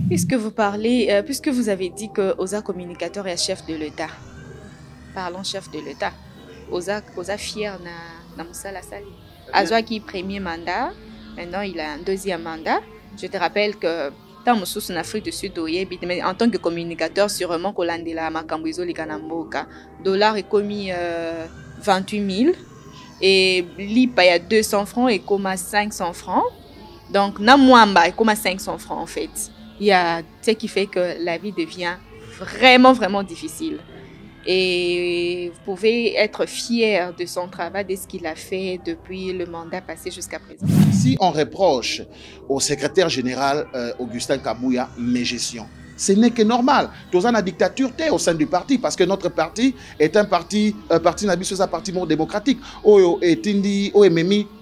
Puisque vous parlez, puisque vous avez dit que Oza communicateur est chef de l'État, parlons chef de l'État. Oza fier na Moussala Sali. Azwa qui premier mandat, maintenant il a un deuxième mandat. Je te rappelle que dans en Afrique du Sud, mais en tant que communicateur, sûrement Kolandela Makambuizo Likanamboka, dollar est commis 28 000 et l'IPA il y a 200 francs et Koma 500 francs. Donc, Namwamba est comme 500 francs en fait. Il y a ce qui fait que la vie devient vraiment difficile. Et vous pouvez être fier de son travail, de ce qu'il a fait depuis le mandat passé jusqu'à présent. Si on reproche au secrétaire général Augustin Kabouya mégestion, ce n'est que normal. Tous en la dictature au sein du parti parce que notre parti est un parti parti démocratique.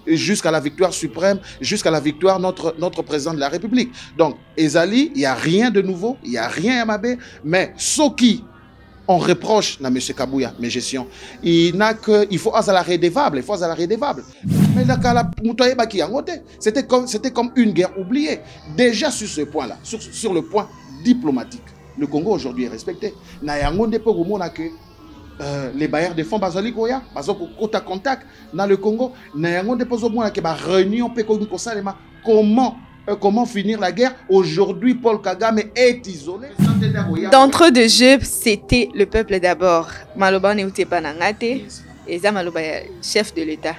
Jusqu'à la victoire suprême, jusqu'à la victoire notre président de la République. Donc, Ezali, il n'y a rien de nouveau, il n'y a rien à Mabé, mais ce qui on reproche à M. Kabouya, mes gestions, il faut la redevable, Mais c'était comme une guerre oubliée. Déjà sur ce point-là, sur le point diplomatique, le Congo aujourd'hui est respecté. Les bailleurs de fonds basali goya bazoko contact dans le Congo na yango depozo mona ke ba réunion pe ko salema comment finir la guerre. Aujourd'hui Paul Kagame est isolé. D'entre deux jeux, c'était le peuple d'abord. Maloba ne uté panangate et ça maloba chef de l'État.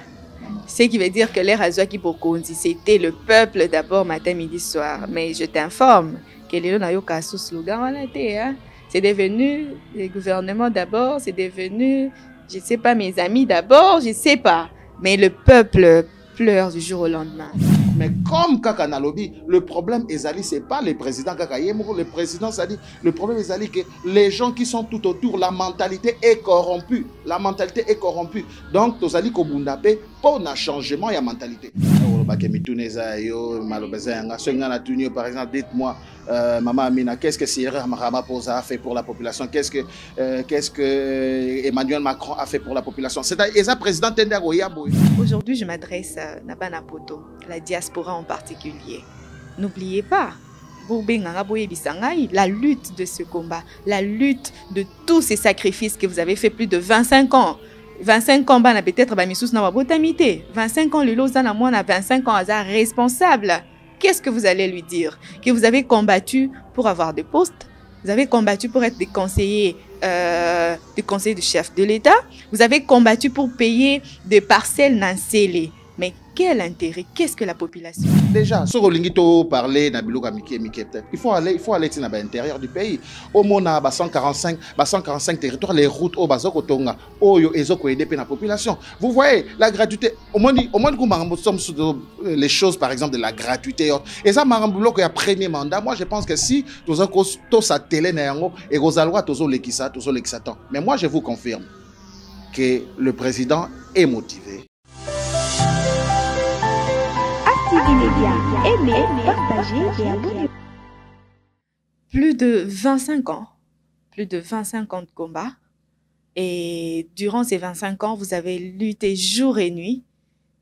Ce qui veut dire que l'ère Azwaki Bokonzi, c'était le peuple d'abord matin midi soir. Mais je t'informe que les gens n'ont sous slogan hein. C'est devenu le gouvernement d'abord, c'est devenu, je ne sais pas, mes amis d'abord, je ne sais pas. Mais le peuple pleure du jour au lendemain. Mais comme Kaka Nalobi, le problème Ezali, ce n'est pas le président Kaka Yemou, le président Sadi. Le problème Ezali, que les gens qui sont tout autour, la mentalité est corrompue. La mentalité est corrompue. Donc, Tozali Kobundape, pour un changement, il y a mentalité. Par exemple, dites-moi, Maman Amina, qu'est-ce que Cyril Ramaphosa a fait pour la population? Qu'est-ce que Emmanuel Macron a fait pour la population? C'est un président Tendagoyabo. Aujourd'hui, je m'adresse à Nabana Poto, la diaspora en particulier. N'oubliez pas, la lutte de ce combat, la lutte de tous ces sacrifices que vous avez fait plus de 25 ans. 25 ans, peut-être 25 ans, le Lozana moi, 25 ans, responsable. Qu'est-ce que vous allez lui dire? Que vous avez combattu pour avoir des postes, vous avez combattu pour être des conseillers du chef de l'État, vous avez combattu pour payer des parcelles nancélées. Mais quel intérêt? Qu'est-ce que la population? Déjà, sur Olingito parler il faut aller à l'intérieur du pays. Au moins, 145 territoires, les routes au Bazoko Tonga, au Ezoko aider la population. Vous voyez, la gratuité, au moins nous sommes sur les choses, par exemple, de la gratuité. Et ça, Marambulo, qui a premier mandat, moi je pense que si tous à télé, et Rosalwa, tous les mais moi je vous confirme que le président est motivé. Aimez, partagez et abonnez. Plus de 25 ans. Plus de 25 ans de combat. Et durant ces 25 ans, vous avez lutté jour et nuit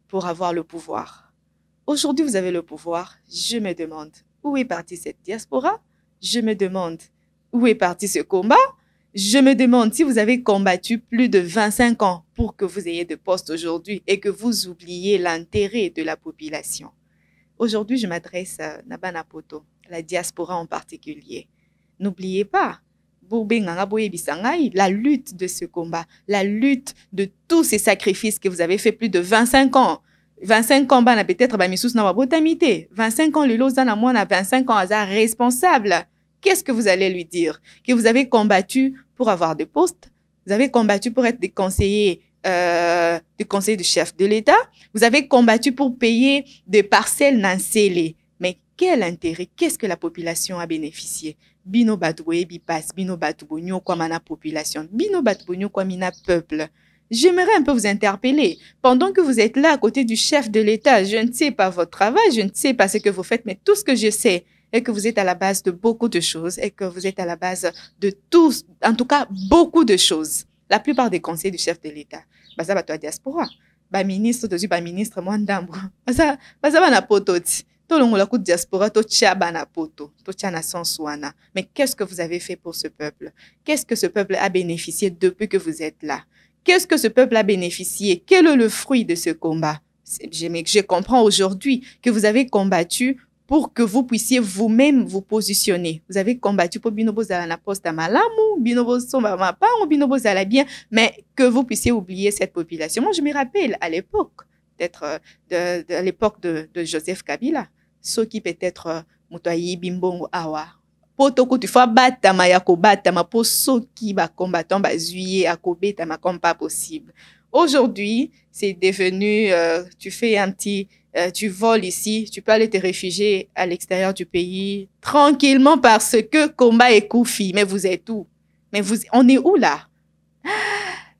pour avoir le pouvoir. Aujourd'hui, vous avez le pouvoir. Je me demande où est partie cette diaspora. Je me demande où est parti ce combat. Je me demande si vous avez combattu plus de 25 ans pour que vous ayez de postes aujourd'hui et que vous oubliez l'intérêt de la population. Aujourd'hui, je m'adresse à Nabana Poto, la diaspora en particulier. N'oubliez pas, la lutte de ce combat, la lutte de tous ces sacrifices que vous avez fait plus de 25 ans. 25 ans, peut-être 25 ans, le Lozana moi, 25 ans, responsable. Qu'est-ce que vous allez lui dire? Que vous avez combattu pour avoir des postes, vous avez combattu pour être des conseillers du chef de l'État, vous avez combattu pour payer des parcelles nancélées. Mais quel intérêt? Qu'est-ce que la population a bénéficié? Bino batoué bipas, bino batoubounyo kwa mana population, bino batoubounyo kwa mina peuple. J'aimerais un peu vous interpeller. Pendant que vous êtes là à côté du chef de l'État, je ne sais pas votre travail, je ne sais pas ce que vous faites, mais tout ce que je sais, et que vous êtes à la base de beaucoup de choses, et que vous êtes à la base de tous, en tout cas, beaucoup de choses. La plupart des conseils du chef de l'État, ça va toi diaspora, ministre, ministre, moi ndambo, ça va na pototi. Tolongola coup diaspora, tocha banapoto, tocha na senswana. Mais qu'est-ce que vous avez fait pour ce peuple? Qu'est-ce que ce peuple a bénéficié depuis que vous êtes là? Qu'est-ce que ce peuple a bénéficié? Quel est le fruit de ce combat? Je comprends aujourd'hui que vous avez combattu pour que vous puissiez vous-même vous positionner. Vous avez combattu pour Binobo Zala poste à Malamu, Binobo Somba Mapang, Binobo Zala bien, mais que vous puissiez oublier cette population. Moi, je me rappelle à l'époque, peut-être à l'époque de Joseph Kabila, ceux qui peut-être Moutayi Bimbongo Awa. Potoko tu fais batama ya ko batama pour ceux qui ba combattant ba zuyer à ko betama comme pas possible. Aujourd'hui, c'est devenu tu fais un petit tu voles ici, tu peux aller te réfugier à l'extérieur du pays tranquillement parce que combat est koufi. Mais vous êtes où? Mais on est où là?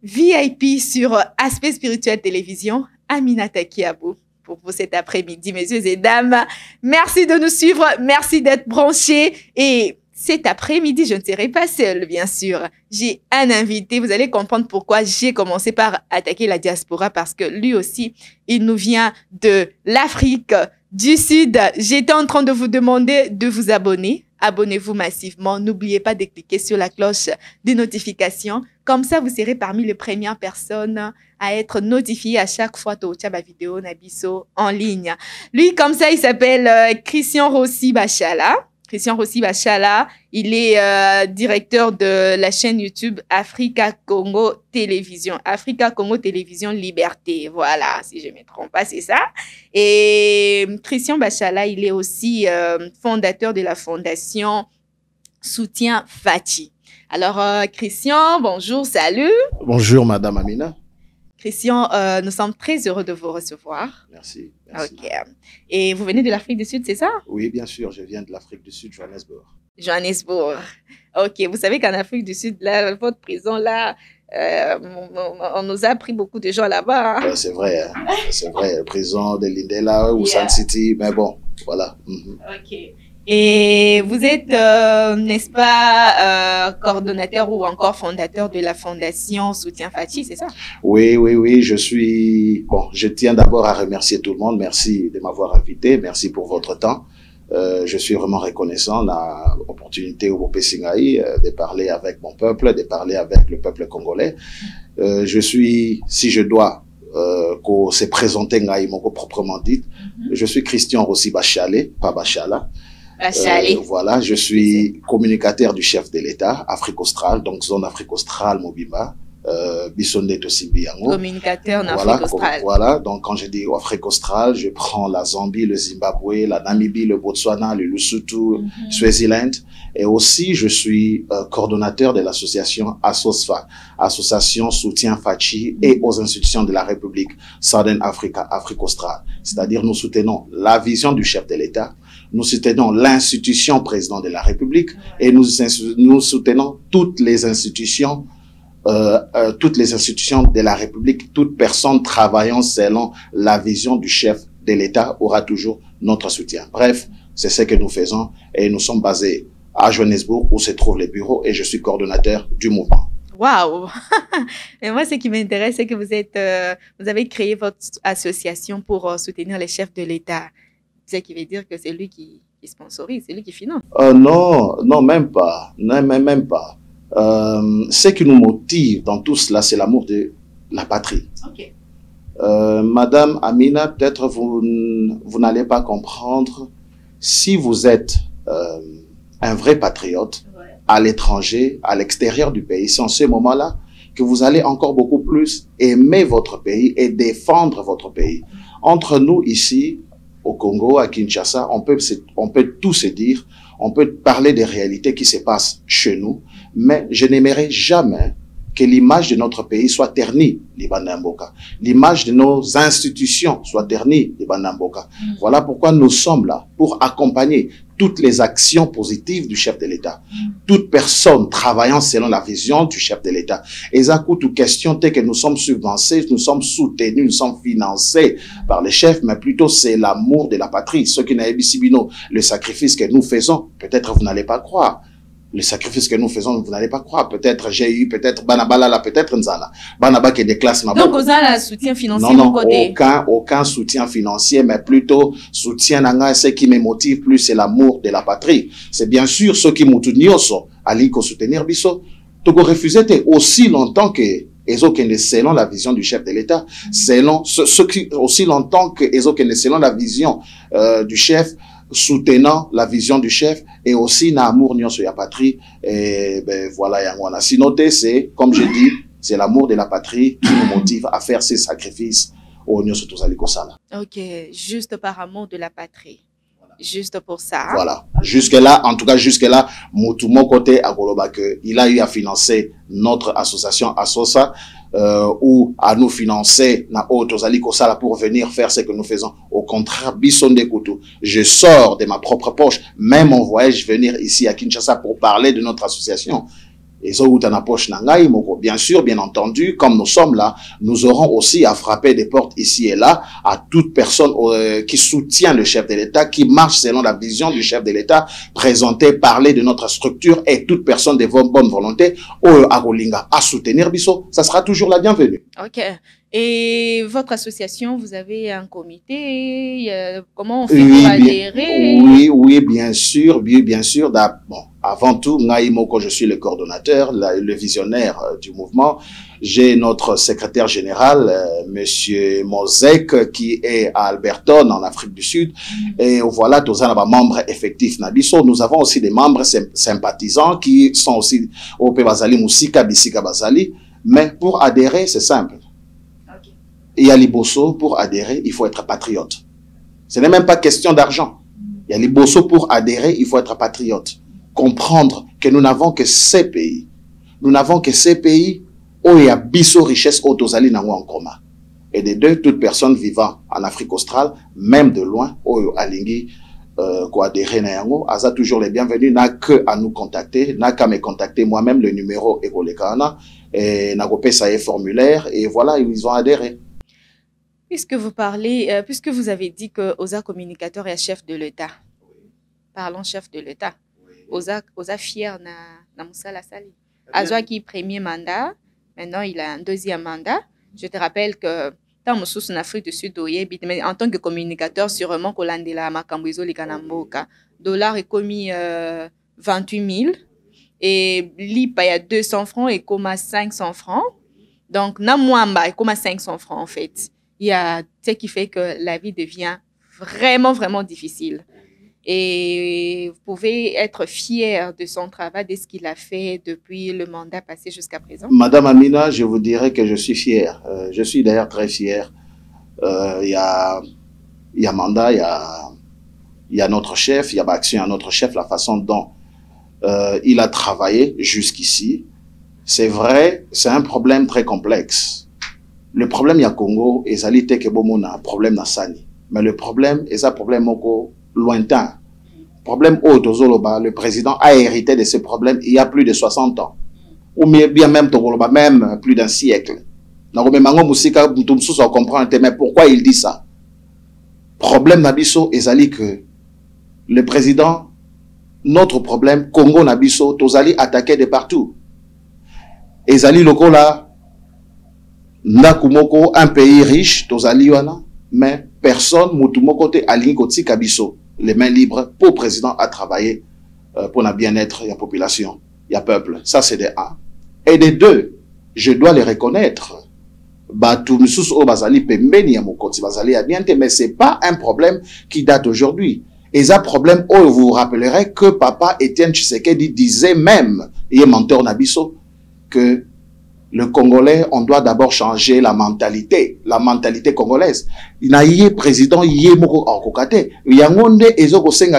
VIP sur Aspect Spirituel Télévision, Aminata Kiabou. Pour vous cet après-midi, messieurs et dames. Merci de nous suivre, merci d'être branchés. Et cet après-midi, je ne serai pas seule, bien sûr. J'ai un invité, vous allez comprendre pourquoi j'ai commencé par attaquer la diaspora, parce que lui aussi, il nous vient de l'Afrique du Sud. J'étais en train de vous demander de vous abonner. Abonnez-vous massivement. N'oubliez pas de cliquer sur la cloche de notification. Comme ça, vous serez parmi les premières personnes à être notifiées à chaque fois que tu as ma vidéo Nabiso en ligne. Lui, comme ça, il s'appelle Christian Rossi Bachala. Christian Rossi Bachala, il est directeur de la chaîne YouTube Africa Congo Télévision. Africa Congo Télévision Liberté. Voilà, si je ne me trompe pas, c'est ça. Et Christian Bachala, il est aussi fondateur de la fondation Soutien Fachi. Alors, Christian, bonjour, salut. Bonjour, Madame Amina. Christian, nous sommes très heureux de vous recevoir. Merci. Merci. Ok. Et vous venez de l'Afrique du Sud, c'est ça? Oui, bien sûr, je viens de l'Afrique du Sud, Johannesburg. Johannesburg. Ok, vous savez qu'en Afrique du Sud, là, votre prison, là, on nous a pris beaucoup de gens là-bas. Hein? C'est vrai, prison de Lindela ou Sun City, mais bon, voilà. Ok. Et vous êtes, n'est-ce pas, coordonnateur ou encore fondateur de la fondation Soutien Fachi, c'est ça? Oui, je tiens d'abord à remercier tout le monde. Merci de m'avoir invité. Merci pour votre temps. Je suis vraiment reconnaissant de l'opportunité au Pessingaï de parler avec mon peuple, de parler avec le peuple congolais. Je suis, si je dois, se présenter proprement dit, je suis Christian Rossi Bachalé, pas Bachala. Voilà, je suis communicateur du chef de l'État, Afrique australe, donc zone Afrique australe, Mobimba, Bissonnet aussi Biango. Communicateur en Afrique australe. Voilà, donc quand je dis Afrique australe, je prends la Zambie, le Zimbabwe, la Namibie, le Botswana, le Lesotho, Swaziland. Et aussi, je suis coordonnateur de l'association ASOSFA, Association Soutien Fachi et aux institutions de la République Southern Africa, Afrique australe. C'est-à-dire, nous soutenons la vision du chef de l'État, nous soutenons l'institution président de la République et nous soutenons toutes les institutions de la République. Toute personne travaillant selon la vision du chef de l'État aura toujours notre soutien. Bref, c'est ce que nous faisons et nous sommes basés à Johannesburg où se trouvent les bureaux et je suis coordonnateur du mouvement. Waouh! Mais moi, ce qui m'intéresse, c'est que vous avez créé votre association pour soutenir les chefs de l'État. Ce qui veut dire que c'est lui qui sponsorise, c'est lui qui finance. Non, même pas. Même pas. Ce qui nous motive dans tout cela, c'est l'amour de la patrie. Okay. Madame Amina, peut-être vous n'allez pas comprendre si vous êtes un vrai patriote à l'étranger, à l'extérieur du pays. C'est en ce moment-là que vous allez encore beaucoup plus aimer votre pays et défendre votre pays. Entre nous ici, au Congo, à Kinshasa, on peut tout se dire, on peut parler des réalités qui se passent chez nous, mais je n'aimerais jamais que l'image de notre pays soit ternie, Libanamboka. L'image de nos institutions soit ternie, Libanamboka. Voilà pourquoi nous sommes là, pour accompagner toutes les actions positives du chef de l'État. Toute personne travaillant selon la vision du chef de l'État. Et ça coûte question que nous sommes subventionnés, nous sommes soutenus, nous sommes financés par les chefs, mais plutôt c'est l'amour de la patrie. Ceux qui n'avaient pas le sacrifice que nous faisons, peut-être vous n'allez pas croire. les sacrifices que nous faisons, vous n'allez pas croire. Peut-être j'ai eu, peut-être Banabalala, peut-être Nzala. Banaba qui est des classes. Donc, vous avez un soutien financier non, côté. aucun soutien financier, mais plutôt soutien nanga. Ce qui me motive plus, c'est l'amour de la patrie. C'est bien sûr ceux qui m'outunioso, ali ko soutenir biso. Toko refusé aussi longtemps que Ezokende selon la vision du chef de l'État, selon ceux qui aussi longtemps que Ezokende selon la vision du chef, soutenant la vision du chef et aussi na amour nyonso ya patrie et ben voilà yangwana. Si noté, c'est comme je dis, c'est l'amour de la patrie qui nous motive à faire ces sacrifices au nyonso tozali kosala. OK, juste par amour de la patrie. Juste pour ça. Voilà. Jusque-là, en tout cas, jusque-là, tout mon côté à Goloba, il a eu à financer notre association Assosa, ou à nous financer na Otozali Kosala pour venir faire ce que nous faisons. Au contraire, Bissonde Koutou, je sors de ma propre poche, même en voyage, venir ici à Kinshasa pour parler de notre association. Et bien sûr, bien entendu, comme nous sommes là, nous aurons aussi à frapper des portes ici et là à toute personne qui soutient le chef de l'État, qui marche selon la vision du chef de l'État, présenter, parler de notre structure et toute personne de bonne volonté à soutenir Bisso, ça sera toujours la bienvenue. OK. Et votre association, vous avez un comité, comment on fait pour adhérer? Oui, bien sûr, Bon, avant tout, Naïmoko, je suis le coordonnateur, le visionnaire du mouvement. J'ai notre secrétaire général, monsieur Mosek, qui est à Alberton, en Afrique du Sud. Et voilà, tous les membres effectifs Nabiso. Nous avons aussi des membres sympathisants qui sont aussi au Bazali, Moussika, Bissika Bazali. Mais pour adhérer, c'est simple. Il y a Liboso, pour adhérer, il faut être patriote. Ce n'est même pas question d'argent. Il y a Liboso, pour adhérer, il faut être patriote. Comprendre que nous n'avons que ces pays. Nous n'avons que ces pays où il y a biso richesse autosali nango en commun. Et des deux, toute personne vivant en Afrique australe, même de loin, où alingi quoi adhérer na yango, aza toujours les bienvenus, n'a que à nous contacter, n'a qu'à me contacter moi-même, le numéro est Golekana, et n'a pas ça formulaire, et voilà, ils ont adhéré. Puisque vous parlez, puisque vous avez dit que Oza communicateur est chef de l'État, parlons chef de l'État, Oza fier na Moussala Sali. Azwa qui premier mandat, maintenant il a un deuxième mandat. Je te rappelle que dans Moussous en Afrique du Sud, mais en tant que communicateur, sûrement Kolandela Makambuizo Likanamboka, dollar est commis 28 000 et l'IPA il y a 200 francs et commis 500 francs. Donc, Namouamba est commis 500 francs en fait. Il y a ce qui fait que la vie devient vraiment, vraiment difficile. Et vous pouvez être fier de son travail, de ce qu'il a fait depuis le mandat passé jusqu'à présent. Madame Amina, je vous dirais que je suis fier. Je suis d'ailleurs très fier. Il y a mandat, il y a notre chef, il y a action à notre chef, la façon dont il a travaillé jusqu'ici. C'est vrai, c'est un problème très complexe. Le problème, il y a Congo, et Zali Tekebomona, un problème dans Sani. Mais le problème, est un problème lointain. Problème Tozoloba, le président a hérité de ce problème il y a plus de 60 ans. Ou bien même Togoloba, même plus d'un siècle. Mais pourquoi il dit ça? Problème Nabiso et Zali que le président, notre problème, Congo Nabiso, Tozali attaqué de partout. Et Zali Lokola, Nakumoko, un pays riche, Tozali wana, mais personne, Moutumoko te aligné Koti Kabiso. Les mains libres pour le président à travailler pour le bien-être de la population, il y a peuple. Ça, c'est des un. Et des deux, je dois les reconnaître. Mais ce n'est pas un problème qui date aujourd'hui. Et ça, problème, vous vous rappellerez que papa Étienne Tshisekedi disait même, il est menteur Nabiso, que le Congolais, on doit d'abord changer la mentalité congolaise. Il y a un président, il y a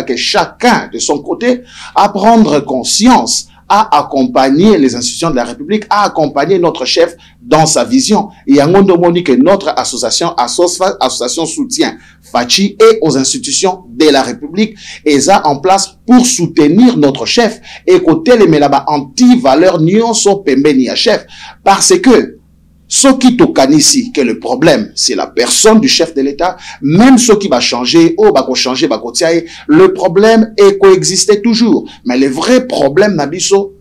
que chacun de son côté à prendre conscience, à accompagner les institutions de la République, à accompagner notre chef dans sa vision. Il y a que notre association, association soutien Fachi et aux institutions de la République, et ça en place pour soutenir notre chef et côté les melaba anti-valeurs nyonso pembeni à chef. Parce que Ce qui tocan ici, que le problème, c'est la personne du chef de l'État, même ce qui va changer, le problème est coexister toujours. Mais le vrai problème, Nabiso,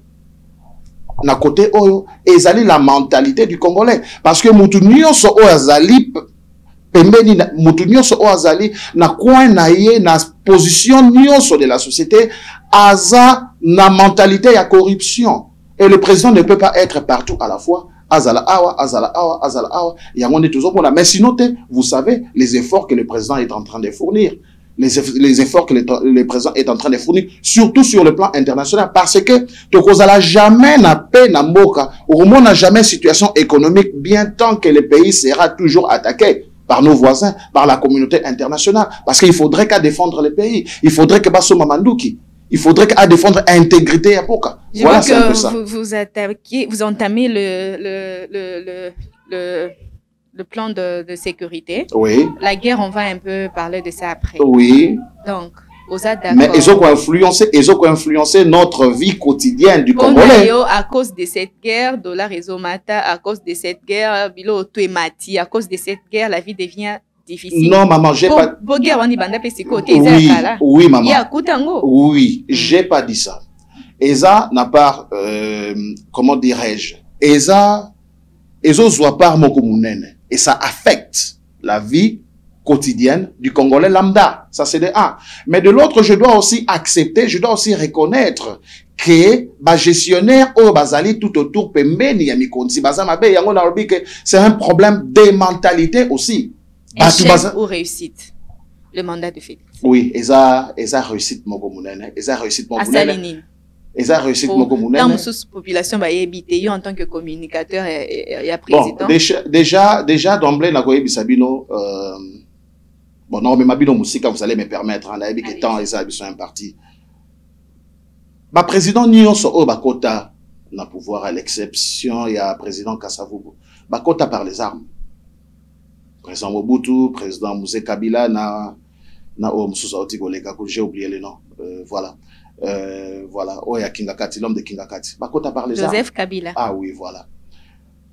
na côté oyo, ezali la mentalité du Congolais. Parce que Moutounio so azali, pembeni Moutounio so azali, na coin na ye, na position nyonso de la société, aza na mentalité ya corruption. Et le président ne peut pas être partout à la fois. Azala awa, azala awa, azala awa. On est toujours bon là. Mais sinon, vous savez, les efforts que le président est en train de fournir. Les efforts que le président est en train de fournir, surtout sur le plan international, parce que Tokozala jamais n'a paix n'a moka, au moins n'a jamais situation économique bien tant que le pays sera toujours attaqué par nos voisins, par la communauté internationale. Parce qu'il faudrait qu'à défendre le pays. Il faudrait que Basso Mamandouki. Il faudrait qu'à défendre l'intégrité à Poka. Voilà, c'est un peu ça. Vous attaquez, vous entamez le plan de sécurité. Oui. La guerre, on va un peu parler de ça après. Oui. Donc, vous êtes d'accord. Mais ils ont influencé notre vie quotidienne du Congolais. À cause de cette guerre, dollar et Zomata, à cause de cette guerre, Bilo Tuemati, à cause de cette guerre, la vie devient difficile. Non, maman, j'ai pas... Oui, maman. Oui, j'ai pas dit ça. Eza n'a pas, comment dirais-je, Eza soit par mon communène. Et ça affecte la vie quotidienne du Congolais lambda. Ça, c'est de un. Mais de l'autre, je dois aussi accepter, je dois aussi reconnaître que ba gestionnaire au bazali tout autour pembeni ya mikonzi bazama be yango na lobi que c'est un problème de mentalité aussi. Échec ou réussite? Le mandat de Félix. Oui, eza réussite moko munene, eza réussite moko munene. Eza réussite moko munene. Dans la population ba yebite en tant que communicateur et président. Bon, déjà d'emblée na koyebi sabino bon non mais mabino musika vous allez me permettre en ayebi que temps eza biso un parti. Ba président nyonso o bakota na pouvoir à l'exception il y a président Kassavubu. Bakota par les armes. Président Mobutu, président Mouzé Kabila, j'ai oublié les noms. Voilà. Voilà. Oh, il y a Kingakati, l'homme de Kingakati. Bakota par les armes. Joseph Kabila. Ah oui, voilà.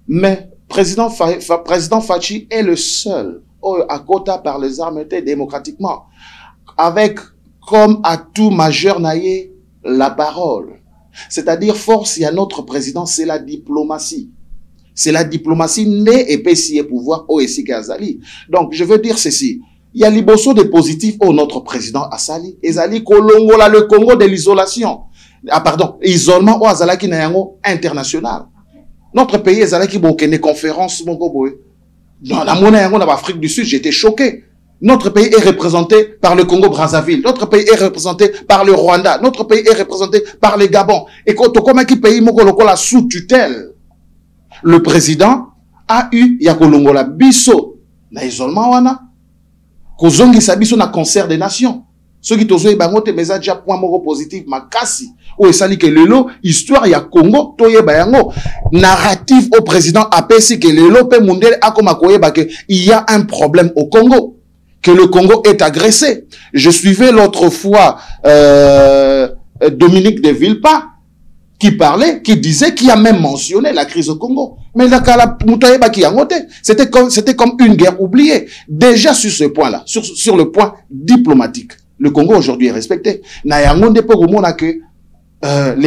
Mais président Fachi est le seul. Oh, à Kota par les armes était démocratiquement. Avec, comme à tout majeur naïe, la parole. C'est-à-dire, force, il y a notre président, c'est la diplomatie. C'est la diplomatie née et payée pouvoir au Essi Kazali. Donc, je veux dire ceci. Il y a liboso de positif au notre président Assali. Ezali Kolongola, le Congo de l'isolation. Ah, pardon, isolement au Azalaki Nayango international. Notre pays, Ezalaki Bokene conférence, mon goboé. Dans la monnaie en Afrique du Sud, j'étais choqué. Notre pays est représenté par le Congo-Brazzaville. Notre pays est représenté par le Rwanda. Notre pays est représenté par le Gabon. Et quand on a qui pays, la sous tutelle. Le président a eu Yakolongola biso na isolement wana kozongi sabiso na concert des nations. Ceux qui tozo bangote meza déjà point moko positif makasi o esali que lelo histoire ya Congo toyeba yango narratif au président apesi que lelo pe mundele akoma koyeba que il y a un problème au Congo, que le Congo est agressé. Je suivais l'autre fois Dominique de Villepin qui parlait, qui disait, qui a même mentionné la crise au Congo. Mais c'était comme une guerre oubliée. Déjà sur ce point-là, sur le point diplomatique, le Congo aujourd'hui est respecté. Les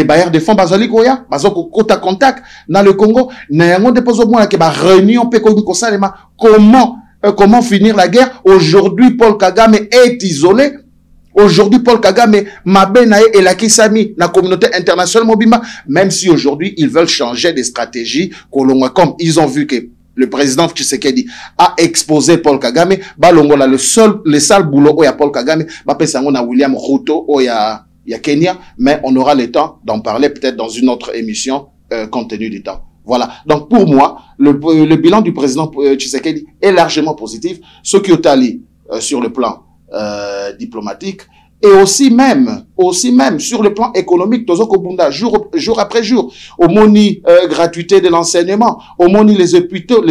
bailleurs de fonds bazali koya, bazoko kota contact dans le Congo, comment finir la guerre. Aujourd'hui, Paul Kagame est isolé. Aujourd'hui, Paul Kagame, Mabenae et la Kisami, la communauté internationale Mobimba, même si aujourd'hui, ils veulent changer des stratégies, comme ils ont vu que le président Tshisekedi a exposé Paul Kagame, balongola le sale boulot, où il y a Paul Kagame, on a William Ruto, où il y a Kenya, mais on aura le temps d'en parler peut-être dans une autre émission, compte tenu du temps. Voilà. Donc, pour moi, le bilan du président Tshisekedi est largement positif. Ce qui est allé sur le plan diplomatique Et aussi même sur le plan économique, jour après jour, au moni gratuité de l'enseignement, au moni les hôpitaux,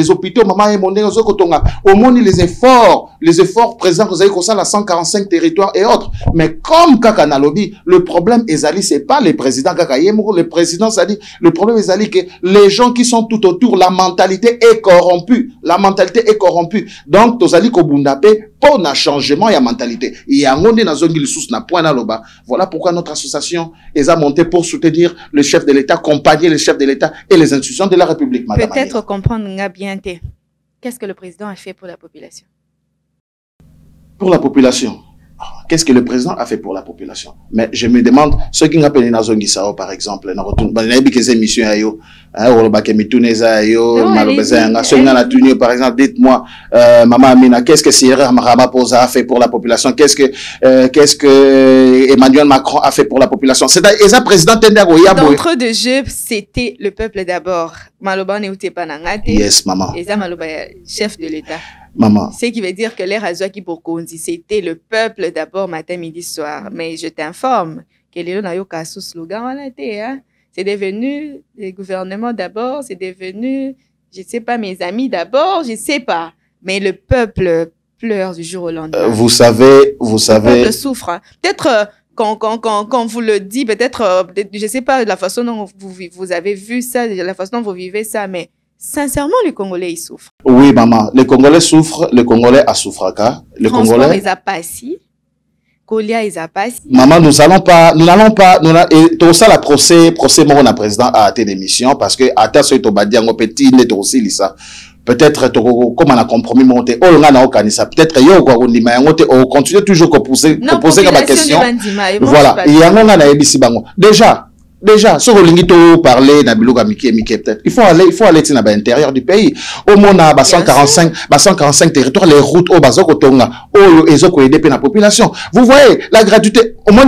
maman et mon au moni les efforts présents, vous avez comme ça, la 145 territoires et autres. Mais comme Kaka lobby, le problème Ezali, c'est pas les présidents Kaka Yemou, le président Zali, le problème Ezali que les gens qui sont tout autour, la mentalité est corrompue. Donc, Tozali Kobundape, pour un changement et mentalité. Il y a un monde dans zone na point na loba. Voilà pourquoi notre association est montée pour soutenir le chef de l'État, accompagner le chef de l'État et les institutions de la République, madame. Peut-être comprendre bien. Qu'est-ce que le président a fait pour la population? Pour la population. Qu'est-ce que le président a fait pour la population? Mais je me demande, ceux qui appellent dans zone Gisao, par exemple, par exemple, dites-moi, Maman Amina, qu'est-ce que Cyril Ramaphosa a fait pour la population? Qu'est-ce que Emmanuel Macron a fait pour la population? C'est un président d'entre deux jeux, c'était le peuple d'abord. Maloba ne outé panangate. Yes, maman. Et ça, Maloba, chef de l'État. Maman. Ce qui veut dire que l'air Azouaki pour Kondi, c'était le peuple d'abord, matin, midi, soir. Mais je t'informe que les gens ont sous slogan, c'est devenu le gouvernement d'abord, c'est devenu, je ne sais pas, mes amis d'abord, je ne sais pas. Mais le peuple pleure du jour au lendemain. Vous savez. Le peuple souffre. Hein. Peut-être quand vous le dit, peut-être, je ne sais pas la façon dont vous avez vu ça, la façon dont vous vivez ça, mais sincèrement, les Congolais, ils souffrent. Oui, maman. Les Congolais souffrent. Les Congolais a souffert. Les Congolais. Ils a pas si. Colia, ils a pas si. Maman, nous n'allons pas, et tout ça, la procès, mon président a été d'émission parce que, à ta ce tobadia, on petit, il est aussi, lisa. Peut-être, comme on a compromis, monter, oh, on a organisé, peut-être, on continue toujours à poser la question. Voilà. Il y a un Déjà, si vous parler de Nabilouga Miki peut-être, il faut aller à l'intérieur du pays. Au moins, on a 145 territoires, les routes, au Bazok, au Tonga, au Ezoko et la population. Vous voyez, la gratuité, au moins,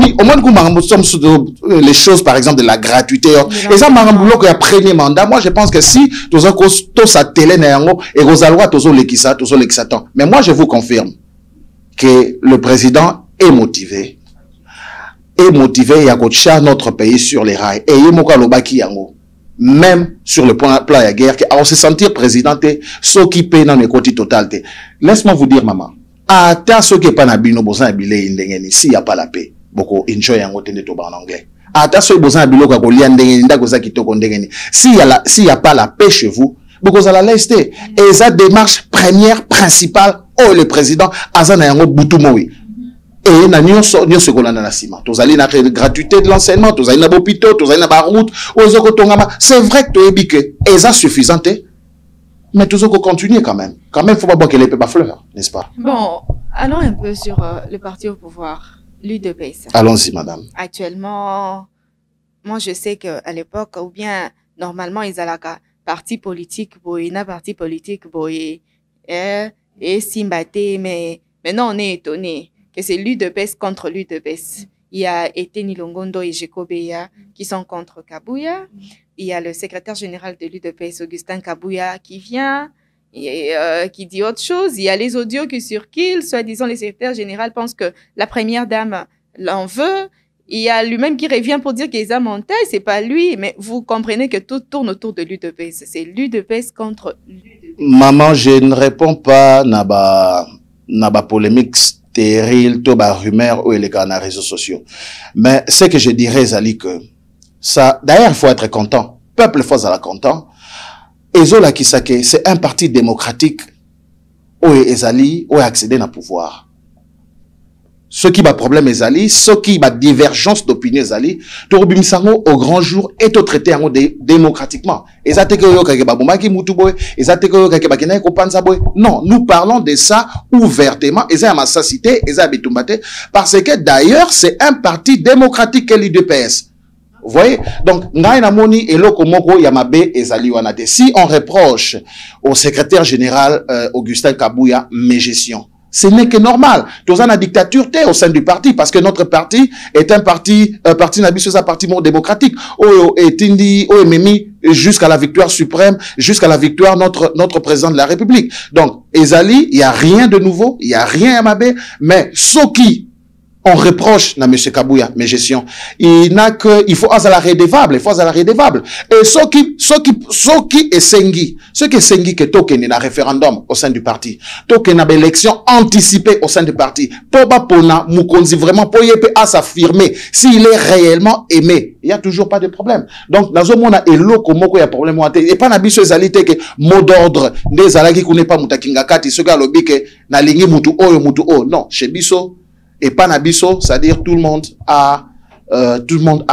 nous sommes sur les choses, par exemple, de la gratuité. Et ça, Maramboulou, qui a premier mandat, moi, je pense que si, tous à télé, et Rosalwa, tous l'équissa, mais moi, je vous confirme que le président est motivé à coacher notre pays sur les rails. Et même sur le plan de la guerre, on se sentir président, ceux qui payent dans les côtés total. Laisse-moi vous dire, maman, à ceux qui pas n'abino besoin de s'il n'y a pas la paix, beaucoup enjoy en anglais. À ceux qui besoin de s'il n'y a pas la paix chez vous, beaucoup à la laisser. Et sa démarche première, principale, le président, Azana Yango Boutumoui. Et na nyonso kolanda na sima tozali na gratuité de l'enseignement tozali na hôpital tozali na route ozoko tongama c'est vrai que toyebi que eza suffisante mais tozoko continuer quand même faut pas que les peuples fleurs n'est-ce pas? Bon, allons un peu sur le parti au pouvoir, l'UDPS. Allons-y madame. Actuellement, moi je sais que à l'époque ou bien normalement ils allaient parti politique et Simbate, mais maintenant on est étonné que c'est l'UDPS contre l'UDPS. Il y a Etienne Longondo et Jekobeya qui sont contre Kabouya. Il y a le secrétaire général de l'UDPS, Augustin Kabouya, qui vient et qui dit autre chose. Il y a les audios qui circulent, soi-disant le secrétaire général pense que la première dame l'en veut. Il y a lui-même qui revient pour dire qu'il a monté, c'est pas lui, mais vous comprenez que tout tourne autour de l'UDPS. C'est l'UDPS contre l'UDPS. Maman, je ne réponds pas à polémique stérile, tout bas rumeur ou les réseaux sociaux. Mais ce que je dirais, Zali, que ça, d'ailleurs, il faut être content. Peuple faut être content. Et Zola Kisake, c'est un parti démocratique où Ezali, où accéder au pouvoir. Ce qui va problème Ezali, ce qui va divergence d'opinion Ezali, Torobimisango au grand jour est traité démocratiquement. Non, nous parlons de ça ouvertement. Parce que d'ailleurs, c'est un parti démocratique que l'UDPS. Vous voyez? Donc, si on reproche au secrétaire général Augustin Kabouya mégestion, ce n'est que normal. Tous en a dictature au sein du parti parce que notre parti est un parti démocratique. Jusqu'à la victoire suprême, jusqu'à la victoire notre président de la République. Donc, Ezali, il y a rien de nouveau, il y a rien à Mabé, mais ce qui on reproche na monsieur Kabouya mes gestions il n'a que il faut azala redevable et ceux qui esengi que token na référendum au sein du parti token na élection anticipée au sein du parti poba pona mukonzi vraiment poyepe à s'affirmer s'il est réellement aimé il y a toujours pas de problème donc nazo mona eloko moko ya problème wate et pas na biso ezalité que mot d'ordre des alaki kune pas mutakinga kati ce gars lobi que na lingi mutu o non chez biso et pas nabiso, c'est-à-dire tout le monde a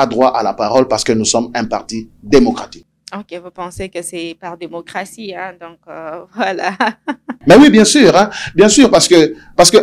droit à la parole parce que nous sommes un parti démocratique. Ok, vous pensez que c'est par démocratie, hein? Donc voilà. Mais oui, bien sûr, parce que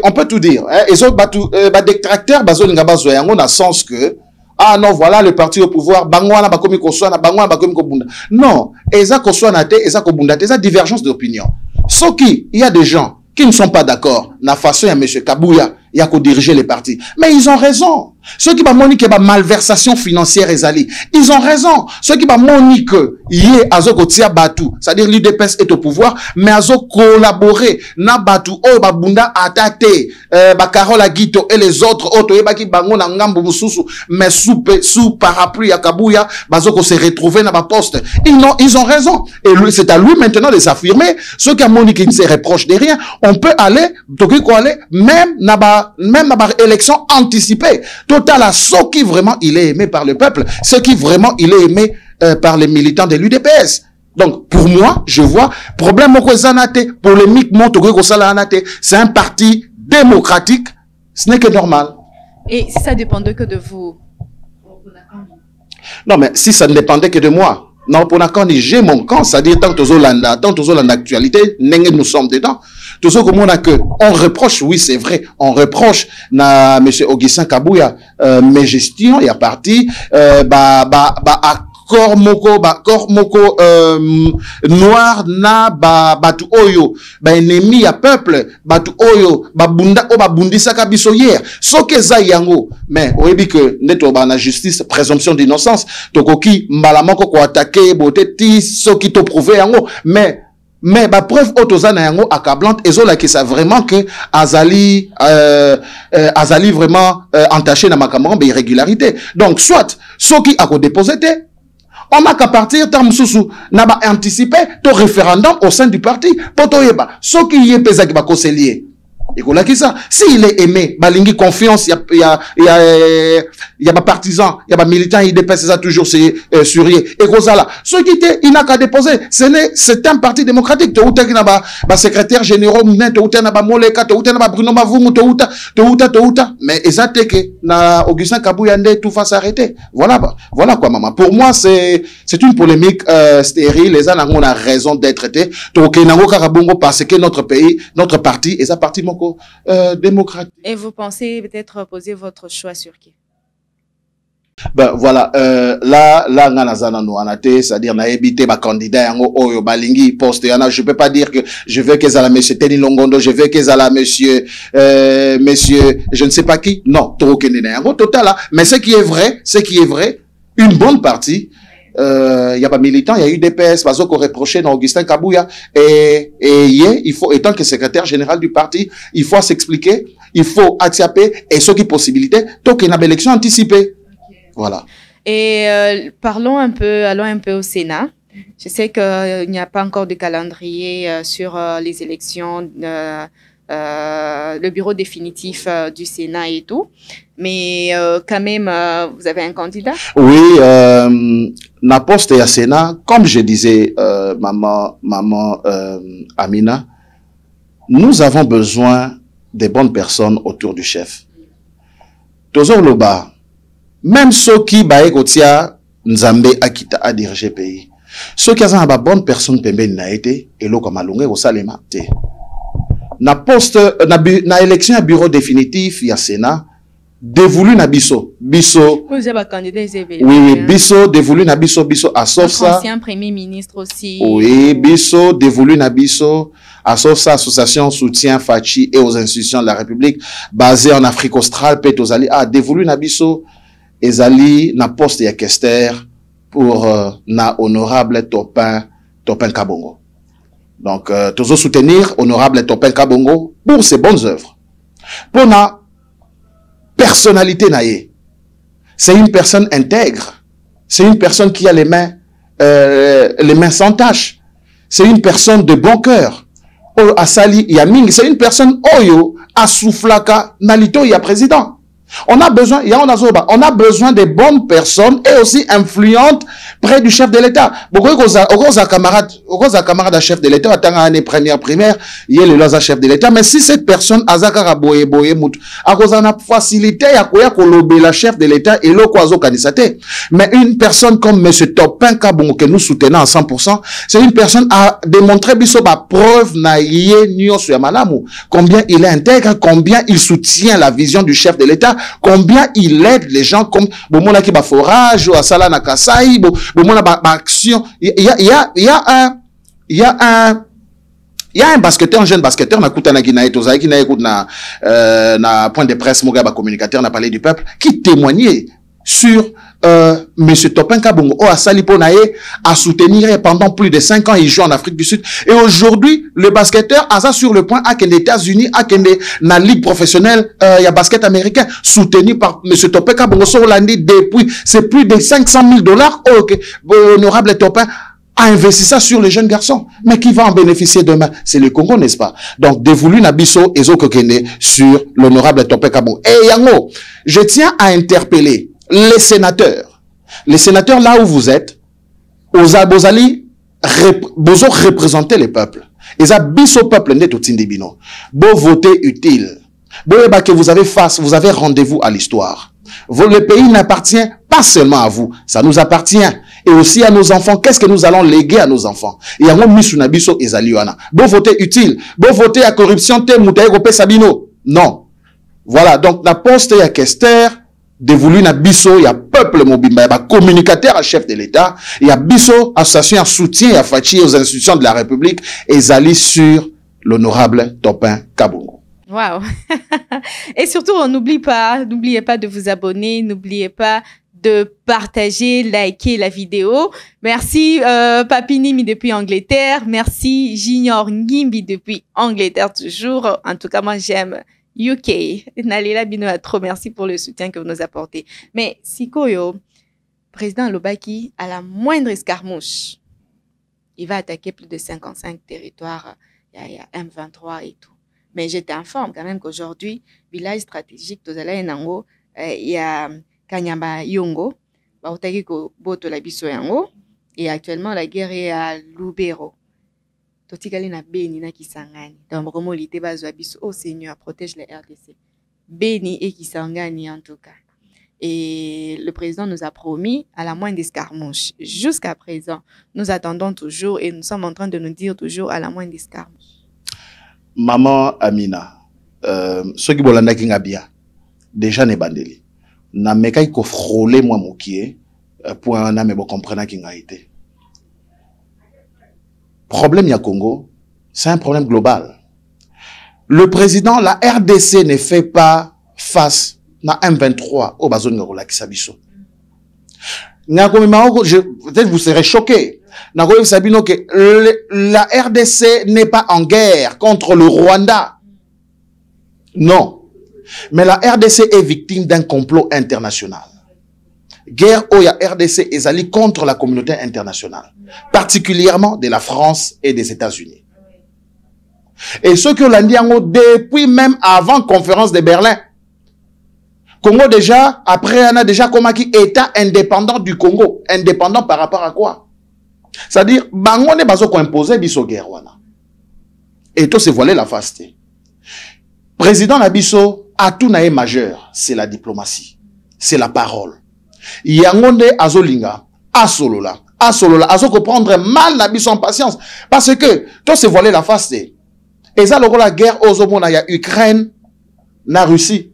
on peut tout dire. Hein, et autres détracteurs, on a sens que ah non, voilà le parti au pouvoir, bangwana bakomi koswana, bangwana bakomi kobunda. Non, eza koswana te, eza kobunda te, eza divergence d'opinion. Sauf qu'il y a des gens qui ne sont pas d'accord. Na façon ya monsieur Kabouya, il y a qu'à diriger les partis. Mais ils ont raison. Ceux qui m'ont dit que malversation financière ezali, ils ont raison. Ceux qui m'ont dit que yé azoko tia batu, c'est-à-dire l'UDPS est au pouvoir, mais azo collaborer na batu o babunda atate, Carole Aguito et les autres autres yebaki bango na ngambo mususu, mais sous parapluie ya Kabouya, bazoko se retrouver na ba poste. Ils ont raison. Et c'est à lui maintenant de s'affirmer. Ceux qui m'ont dit qu'il ne se reproche de rien, on peut aller, même na ba élection anticipée. Total à ce qui vraiment il est aimé par le peuple, ce qui vraiment il est aimé par les militants de l'UDPS. Donc pour moi, je vois problème au zanate, polémique c'est un parti démocratique, ce n'est que normal. Et si ça dépendait que de vous? Non mais si ça ne dépendait que de moi. Non, pour l'instant, j'ai mon camp, c'est-à-dire tant que l'actualité, nous sommes dedans. Tout ce que on reproche, oui, c'est vrai, on reproche na monsieur Augustin Kabouya mes gestions, il y a parti corps moko noir na batu oyo ennemi ya peuple batu oyo babunda o babundisa ka biso hier soke za yango mais oyebi que neto ba na justice présomption d'innocence tokoki mbala moko ko attaquer bote ti soki to prouver yango mais ba preuve autozana yango accablante ezola ki ça vraiment que azali vraiment entaché na makambo ba irrégularité donc soit soki ako déposer on n'a qu'à partir tam susu na ba anticiper to référendum au sein du parti poto yeba soki yé pesa ki ba conseiller et qu'on a qui ça s'il est aimé balingi confiance il y a ba partisan il y a ba militant il dépasse ça toujours c'est surier et qu'on ça là ce qui était il n'a qu'à déposer c'est un parti démocratique to uta na ba secrétaire général net to uta na ba moleka to uta na ba Bruno Mavungu to uta mais exacte que na Augustin Kabouya ndé tout va s'arrêter voilà quoi maman pour moi c'est une polémique stérile les gens on a raison d'être traité to kenango karabongo parce que notre parti est un parti démocratique. Et vous pensez peut-être poser votre choix sur qui? Ben voilà, là ngana no anate, c'est-à-dire na éviter ba candidat yango oyo balingi poste yana, je peux pas dire que je veux que ça la monsieur Teni Longondo, je veux que ça la monsieur je ne sais pas qui. Non, to kenena yango total là, mais ce qui est vrai, une bonne partie il y a pas militant, il y a eu des PS, parce qu'on reprochait dans Augustin Kabouya et il faut, étant que secrétaire général du parti, il faut s'expliquer, il faut accepter et ce qui est possibilité, donc il y a une élection anticipée. Voilà. Et allons un peu au Sénat. Je sais qu'il n'y a pas encore de calendrier sur les élections, le bureau définitif du Sénat et tout. Mais quand même, vous avez un candidat? Oui, na poste ya Sénat, comme je disais, maman Amina, nous avons besoin des bonnes personnes autour du chef. Tozo loba, même ceux qui bae kotia Nzambe akita a diriger pays. Ceux qui ont bonne personne pembeni na été et lo kamalunge au salema te. Na poste na élection à bureau définitif ya Sénat dévolu na biso vous avez un candidat oui biso dévolu na biso à sauf ça ancien premier ministre aussi oui biso dévolu na biso à sauf ça association soutien Fachi et aux institutions de la République basée en Afrique australe petozali dévolu na biso ezali na poste ya Kester pour na honorable Topin Kabongo. Donc toujours soutenir honorable Topin Kabongo pour ses bonnes œuvres. Pour na personnalité naïe. C'est une personne intègre. C'est une personne qui a les mains sans tache. C'est une personne de bon cœur. Asali Yaming, c'est une personne oyo assouflaka nalito ya président. On a besoin, on a besoin de bonnes personnes et aussi influentes près du chef de l'État. Beaucoup de camarades à chef de l'État, attendant l'année première primaire, il y a le chef de l'État. Mais si cette personne a boye mout, à cause de la facilité, à quoi la chef de l'État et le quaso kanisate. Mais une personne comme M. Topin Kabongo que nous soutenons à 100%, c'est une personne à démontrer bisoba preuve na yé nyo sur malamu. Combien il est intègre, combien il soutient la vision du chef de l'État. Combien il aide les gens comme Bomona qui ba forage ou Asala na Kasai, Bomona ba action. Il y a un basketteur, un jeune basketteur, na kutana ki na etozai ki na écoute na point de presse moga ba communicateur na parlé du peuple qui témoignait sur Monsieur Topin Kabongo a sali ponaye à soutenir pendant plus de 5 ans. Il joue en Afrique du Sud. Et aujourd'hui, le basketteur a sur le point à que les États-Unis, à que la ligue professionnelle, il y a basket américain, soutenu par Monsieur Topin Kabongo sur l'année depuis, c'est plus de 500 000 $. Honorable Topin a investi ça sur les jeunes garçons. Mais qui va en bénéficier demain? C'est le Congo, n'est-ce pas? Donc, dévolu Nabiso et Zokokene sur l'honorable Topin Kabongo. Et Yango, je tiens à interpeller les sénateurs là où vous êtes, Bozali, bozo représenter les peuples. Et ça, biso peuple n'est tout indébino. Beau voter utile. Beau que vous avez rendez-vous à l'histoire. Le pays n'appartient pas seulement à vous, ça nous appartient. Et aussi à nos enfants. Qu'est-ce que nous allons léguer à nos enfants? Et à mon misuna biso ezaliwana. Beau voter utile. Beau voter à corruption te moutaye kopé sabino. Non. Voilà. Donc, la poste et à Kester, dévolu na biso, il y a peuple mobimba, il y a communicateur à chef de l'État, il y a biso, association à soutien et à fachi aux institutions de la République, et zali sur l'honorable Topin Kabongo. Waouh! Et surtout, n'oubliez pas de vous abonner, n'oubliez pas de partager, liker la vidéo. Merci Papi Nimi depuis Angleterre, merci Junior Ngimbi depuis Angleterre toujours. En tout cas, moi j'aime UK. Nalela Bino a trop merci pour le soutien que vous nous apportez. Mais Sikoyo, président Lobaki, à la moindre escarmouche, il va attaquer plus de 55 territoires. Il y a M23 et tout. Mais je t'informe quand même qu'aujourd'hui, village stratégique, Nango, il y a Kanyamba Yongo, Boto Labiso Yango, et actuellement la guerre est à Lubero. Totikali na Beni na Kisangani. Donc, vraiment, l'ité bazwa biso, oh Seigneur, protège les RDC. Beni et Kisangani, en tout cas. Et le président nous a promis à la moindre escarmouche. Jusqu'à présent, nous attendons toujours et nous sommes en train de nous dire toujours à la moindre escarmouche. Maman Amina, ceux qui bolanda kingabia, déjà ne bandeli. Na mekai ko frôler moi mokie, pour un âme bon comprendre kingaité. Problème ya Congo, c'est un problème global. Le président, la RDC ne fait pas face na M23 au bazon ngola kisabiso. Peut-être vous serez choqués. Que la RDC n'est pas en guerre contre le Rwanda. Non. Mais la RDC est victime d'un complot international. Guerre où il y a RDC et Zali contre la communauté internationale, particulièrement de la France et des États-Unis. Et ce que l'on dit depuis même avant conférence de Berlin, Congo déjà, après on a déjà comme qui État indépendant du Congo, indépendant par rapport à quoi? C'est-à-dire, bango ne bazo ko imposer biso guerre wana. Et tout se voiler la face. Président Nabiso a tout naé majeur, c'est la diplomatie, c'est la parole. Yangonde azolinga, asolola, azoko prendre mal Nabiso en patience. Parce que, tout se voiler la face. Et ça, la guerre aux hommes, il y a Ukraine, la Russie.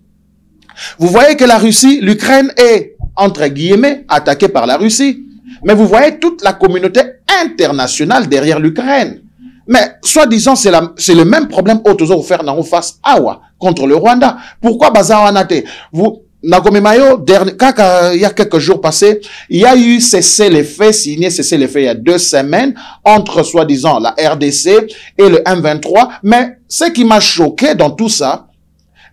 Vous voyez que la Russie, l'Ukraine est, entre guillemets, attaquée par la Russie. Mais vous voyez toute la communauté internationale derrière l'Ukraine. Mais, soi-disant, c'est le même problème au toujours faire dans face Awa contre le Rwanda. Pourquoi Bazawanate? Vous, Nagomimayo, il y a quelques jours passés, il y a eu cessez-les-feux, signé cessez-les-feux il y a 2 semaines, entre soi-disant la RDC et le M23. Mais ce qui m'a choqué dans tout ça,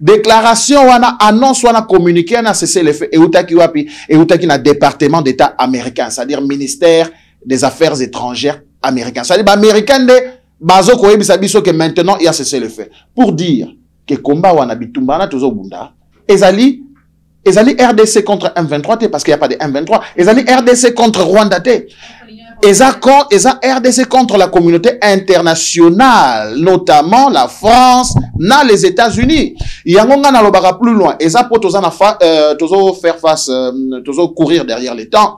déclaration wana annonce wana communiqué na cessé le feu et outaki wapi et outaki na département d'état américain, c'est-à-dire ministère des affaires étrangères américain. C'est-à-dire américain de bazo ko yebisa biso que maintenant il y a cessé le feu pour dire que combat wana bitumba na tozo bunda ezali RDC contre M23 parce qu'il n'y a pas de M23. Ezali RDC contre Rwanda T. Eza RDC contre la communauté internationale, notamment la France, na les États-Unis. Yangonga na lobaka plus loin. Eza po tozo faire face, tozo courir derrière les temps.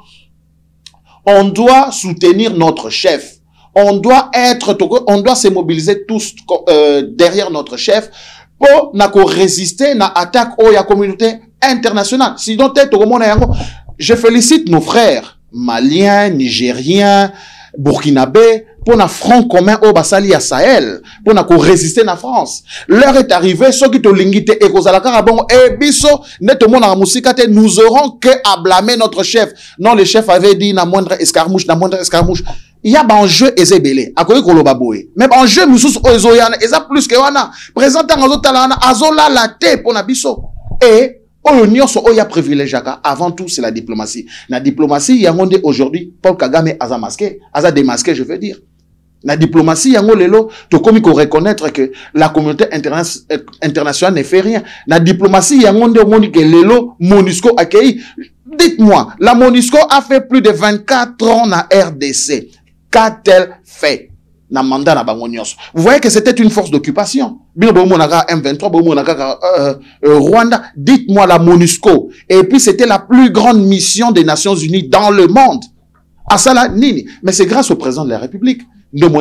On doit soutenir notre chef. On doit se mobiliser tous derrière notre chef pour résister na attaque au ya communauté internationale. Sinon, je félicite nos frères maliens, nigériens, burkinabés pour un front commun au Basali à Sahel, pour résister na France. L'heure est arrivée, ceux qui te lingite et kozalaka bon et biso netement na musikate, nous aurons que à blâmer notre chef. Non, le chef avait dit na moindre escarmouche. Il y a un jeu ezebele akoyi koloba boye même en jeu mususu ozoyana eza plus que wana présentant azotalana azola la té pour na biso et oyo nyonso oya privilégiaka avant tout c'est la diplomatie. La diplomatie yangonde aujourd'hui Paul Kagame aza masqué, aza démasqué je veux dire. La diplomatie yango lelo to komi ko reconnaître que la communauté internationale ne fait rien. La diplomatie yangonde omoni que lelo MONUSCO accueilli. Dites-moi, la MONUSCO a fait plus de 24 ans na RDC. Qu'a-t-elle fait? Na mandat na bango nyonso. Vous voyez que c'était une force d'occupation. Bien monaka M23, monaka Rwanda. Dites-moi la MONUSCO. Et puis c'était la plus grande mission des Nations Unies dans le monde. Asala nini. Mais c'est grâce au président de la République. Donc,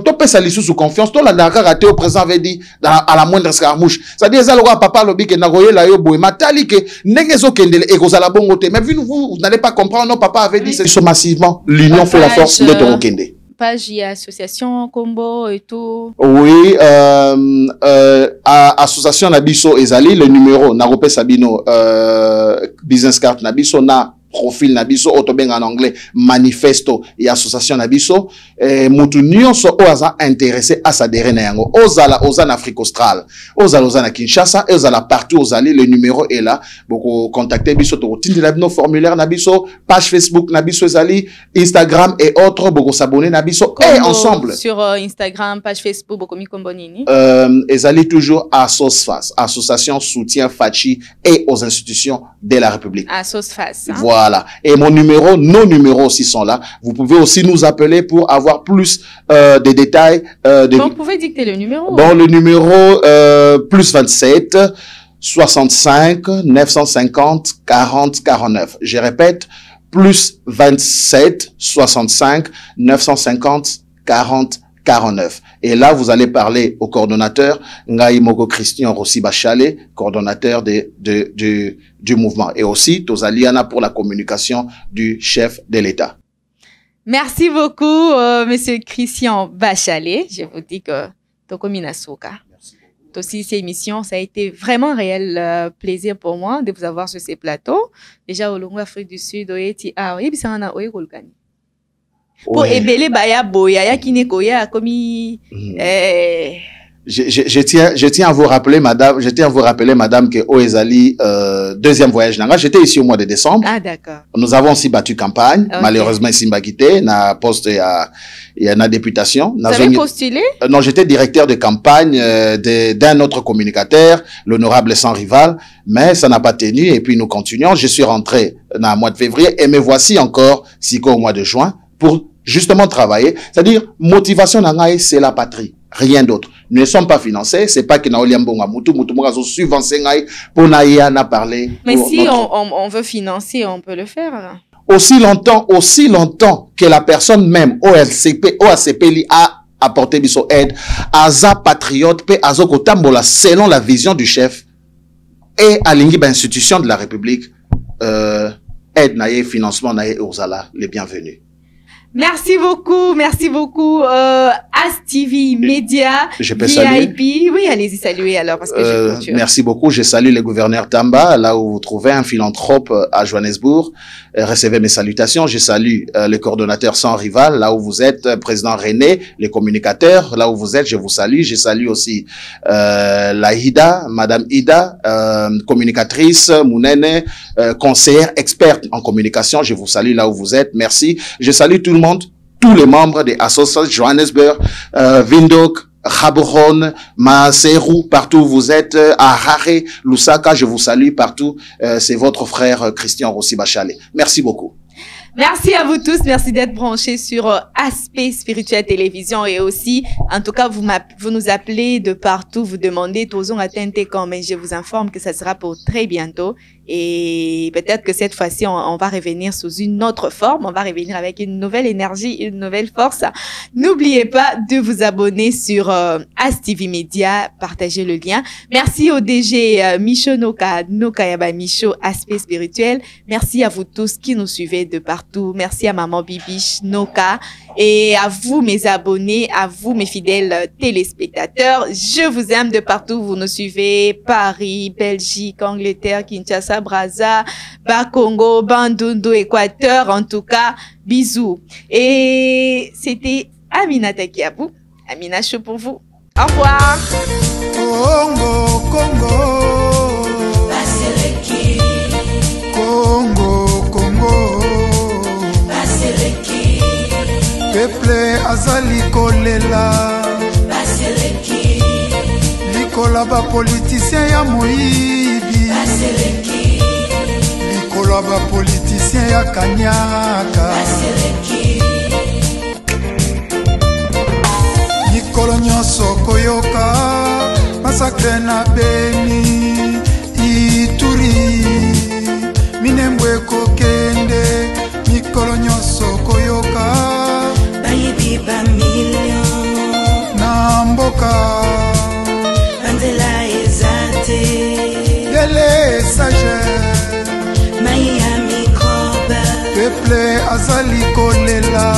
tu peux salir sous confiance. Tu l'as raté au président avait dit à la moindre escarmouche. C'est-à-dire, ça, le papa, le bique, nagoye, la yo, boy, matali, que, n'engezo kendele, et vous allez bon côté. Mais vous n'allez pas comprendre, non, papa avait dit, c'est massivement, l'union fait la force de ton kende. Page, il y a association, combo et tout. Oui, association Nabiso Ezali, le numéro, Narope Sabino, business card Nabiso, na, profil nabiso autobeng en anglais manifesto et association nabiso mutu nyonso oza intéressé à s'adhérer na yango ozala en Afrique australe ozala na Kinshasa ozala partout ozali le numéro est là beaucoup contacter biso to tindela bino formulaire nabiso page Facebook nabiso ezali Instagram et autres beaucoup s'abonner nabiso et ensemble sur Instagram page Facebook beaucoup mi kombonini ezali toujours à SOSFAS association soutien Fachi et aux institutions de la République à SOSFAS hein? Voilà. Et mon numéro, nos numéros aussi sont là. Vous pouvez aussi nous appeler pour avoir plus de détails. Vous pouvez dicter le numéro. Bon, le numéro plus 27 65 950 40 49. Je répète, plus 27 65 950 40 49. Et là, vous allez parler au coordonnateur, Ngai Moko Christian Rossi Bachale, coordonnateur du mouvement. Et aussi, Tozaliana pour la communication du chef de l'État. Merci beaucoup, monsieur Christian Bachale. Je vous dis que Tokomina Soka. Aussi, ces émissions, ça a été vraiment un réel plaisir pour moi de vous avoir sur ces plateaux. Déjà, au Longo Afrique du Sud, pour ébélé baya boya ya kine koya komi je tiens à vous rappeler madame que Oezali deuxième voyage nanga j'étais ici au mois de décembre. Ah d'accord. Nous avons aussi battu campagne malheureusement ici mbakité na poste il y a na députation. Vous avez postulé? Non, j'étais directeur de campagne d'un autre communicateur, l'honorable sans rival, mais ça n'a pas tenu et puis nous continuons. Je suis rentré dans le mois de février et me voici encore au mois de juin pour justement travailler. C'est-à-dire, motivation nangaï, c'est la patrie. Rien d'autre. Nous ne sommes pas financés. C'est pas que na oliambonga mutu morazo subventionné pour naïa na parler. Mais si on veut financer, on peut le faire. Aussi longtemps que la personne même, OACP a apporté biso aide, aza patriote, pe azoko tambola selon la vision du chef et à l'ingiba institution de la République, aide naïe, financement naïe, ozala, les bienvenus. Merci beaucoup. As TV Média, je peux VIP. saluer. Oui, allez-y saluer alors parce que je clôture. Merci beaucoup. Je salue le gouverneur Tamba, là où vous trouvez un philanthrope à Johannesburg. Recevez mes salutations. Je salue le coordonnateur sans rival, là où vous êtes, président René, les communicateurs, là où vous êtes, je vous salue. Je salue aussi la Ida, Madame Ida, communicatrice, Mounene, conseillère experte en communication. Je vous salue là où vous êtes. Merci. Je salue tout le monde, tous les membres des associations Johannesburg, Windhoek, Gaborone, Maseru, partout où vous êtes, à Harare, Lusaka, je vous salue partout. C'est votre frère Christian Rossi Bachale. Merci beaucoup. Merci à vous tous. Merci d'être branchés sur Aspect Spirituel Télévision et aussi, en tout cas, vous nous appelez de partout, vous demandez Tozon atteinte quand, mais je vous informe que ça sera pour très bientôt. Et peut-être que cette fois-ci, on va revenir sous une autre forme. On va revenir avec une nouvelle énergie, une nouvelle force. N'oubliez pas de vous abonner sur As TV Media. Partagez le lien. Merci au DG Micho Noka Yaba Micho Aspect Spirituel. Merci à vous tous qui nous suivez de partout. Merci à Maman Bibiche Noka. Et à vous, mes abonnés, à vous, mes fidèles téléspectateurs. Je vous aime de partout. Vous nous suivez Paris, Belgique, Angleterre, Kinshasa, Brazza, Bas-Congo, Bandundu, Équateur. En tout cas, bisous. Et c'était Amina Takiabou. Amina Show pour vous. Au revoir. Congo, Congo. Congo, Congo. Peuple azali kolela. Likola ba politicien ya moyibi. Likola ba politicien ya kanyaka. Mikolo nyonso koyoka masakre na Beni Ituri Minembwe kokende mikolo nyonso koyoka bayibi ba million na mboka Mandela ezate dele sage Miami microbe peuple azali kolela